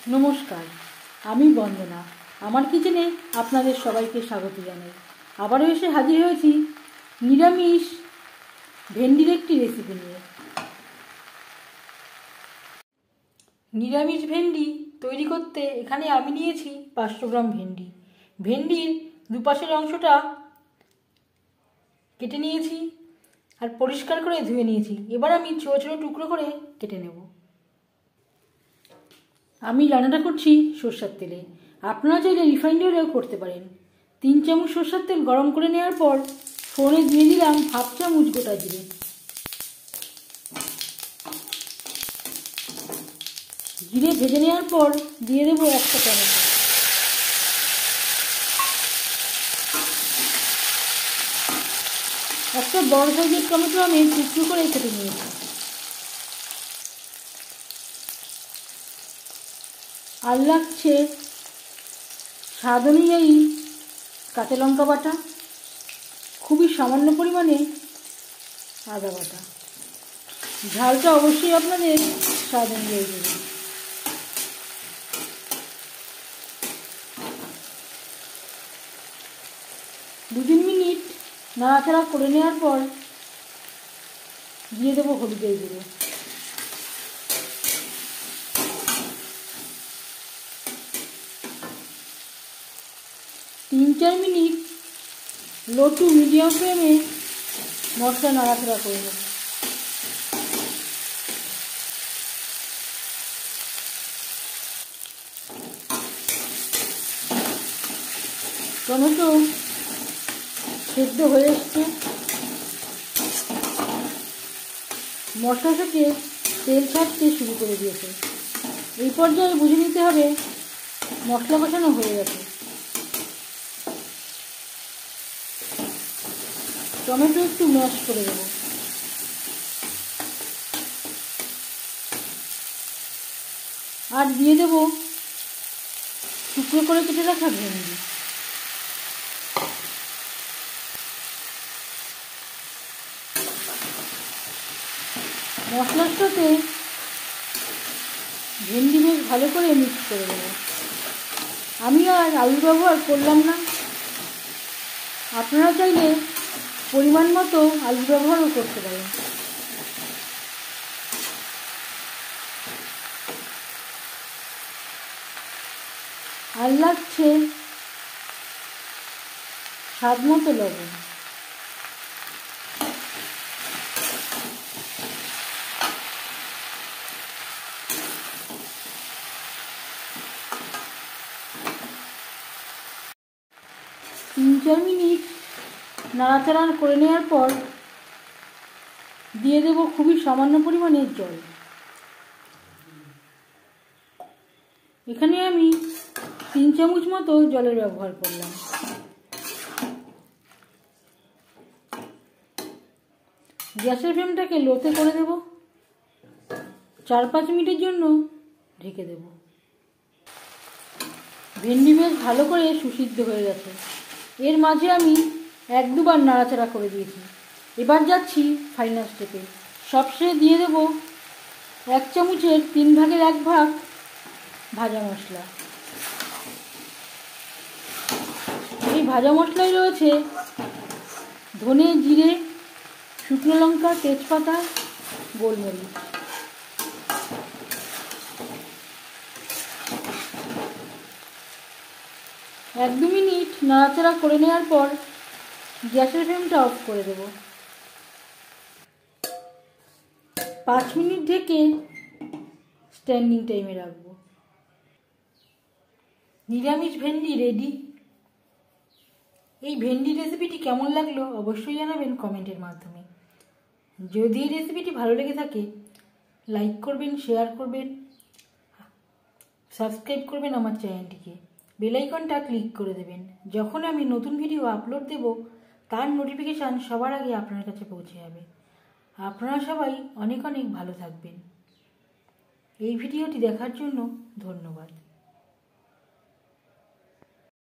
নমস্কার, আমি বন্দনা। আমার কিচেনে আপনাদের সবাইকে স্বাগত জানাই। আবারও এসে হাজির হয়েছি নিরামিষ ভেন্ডির একটি রেসিপি নিয়ে। নিরামিষ ভেন্ডি তৈরি করতে এখানে আমি নিয়েছি 500 গ্রাম ভেন্ডি। ভেন্ডির দুপাশের অংশটা কেটে নিয়েছি আর পরিষ্কার করে ধুয়ে নিয়েছি। এবার আমি ছোটো ছোটো টুকরো করে কেটে নেব। আমি রান্নাটা করছি সরষের তেলে, আপনারা চাইলে রিফাইন্ড অয়েলেও করতে পারেন। 3 চামচ সরষের তেল গরম করে নেওয়ার পর ফোড়নে দিয়ে দিলাম হাফ চামচ গোটা জিরে। জিরে ভেজে নেওয়ার পর দিয়ে দেবো একটা টমেটো। একটা বড় সাইজের টমেটো আমি টুকরো করে কেটে নিয়েছি। আর লাগছে স্বাদ অনুযায়ী কাঁচা লঙ্কা বাটা, খুবই সামান্য পরিমাণে আদা বাটা। ঝালটা অবশ্যই আপনাদের স্বাদ অনুযায়ী দেবেন। দু 3 মিনিট নাড়াচাড়া করে নেওয়ার পর দিয়ে দেবো হলুদের গুঁড়ো। তিন 4 মিনিট লো টু মিডিয়াম ফ্লেমে মশলা নাড়াচাড়া করে নেব। টমেটো সেদ্ধ হয়ে এসছে, মশলা থেকে তেল ছাড়তে শুরু করে দিয়েছে। এই পর্যায়ে বুঝে নিতে হবে মশলা কষানো হয়ে গেছে। টমেটো একটু ম্যাশ করে দেবো। আর দিয়ে দেবো টুকরো করে কেটে রাখা ভেন্ডি। মশলার সাথে ভেন্ডি বেশ ভালো করে মিক্স করে দেবো। আমি আর আলু ব্যবহার করলাম না, আপনারা চাইলে পরিমাণ মতো আলু ব্যবহারও করতে পারেন। আর লাগছে স্বাদ মতো লবণ। তিন 4 মিনিট নাড়াচাড়া করে নেওয়ার পর দিয়ে দেবো খুবই সামান্য পরিমাণের জল। এখানে আমি 3 চামচ মতো জলের ব্যবহার করলাম। গ্যাসের ফ্লেমটাকে লোতে করে দেব। 4-5 মিনিটের জন্য ঢেকে দেব। ভেন্ডি বেশ ভালো করে সুসিদ্ধ হয়ে গেছে। এর মাঝে আমি 1-2 বার নাড়াচাড়া করে দিয়েছি। এবার যাচ্ছি ফাইনাল স্টেপে। সবশেষে দিয়ে দেব 1 চামচের 3 ভাগের 1 ভাগ ভাজা মশলা। এই ভাজা মশলায় রয়েছে ধনে, জিরে, শুকনো লঙ্কা, তেজপাতা, গোলমরিচ। এক 2 মিনিট নাড়াচাড়া করে নেওয়ার পর গ্যাসের ফ্লেমটা অফ করে দেব। 5 মিনিট ঢেকে স্ট্যান্ডিং টাইমে রাখবো। নিরামিষ ভেন্ডি রেডি। এই ভেন্ডি রেসিপিটি কেমন লাগলো অবশ্যই জানাবেন কমেন্টের মাধ্যমে। যদি এই রেসিপিটি ভালো লেগে থাকে লাইক করবেন, শেয়ার করবেন, সাবস্ক্রাইব করবেন আমার চ্যানেলটিকে, বেল আইকনটা ক্লিক করে দেবেন। যখন আমি নতুন ভিডিও আপলোড দেব তার নোটিফিকেশান সবার আগে আপনার কাছে পৌঁছে যাবে। আপনারা সবাই অনেক অনেক ভালো থাকবেন। এই ভিডিওটি দেখার জন্য ধন্যবাদ।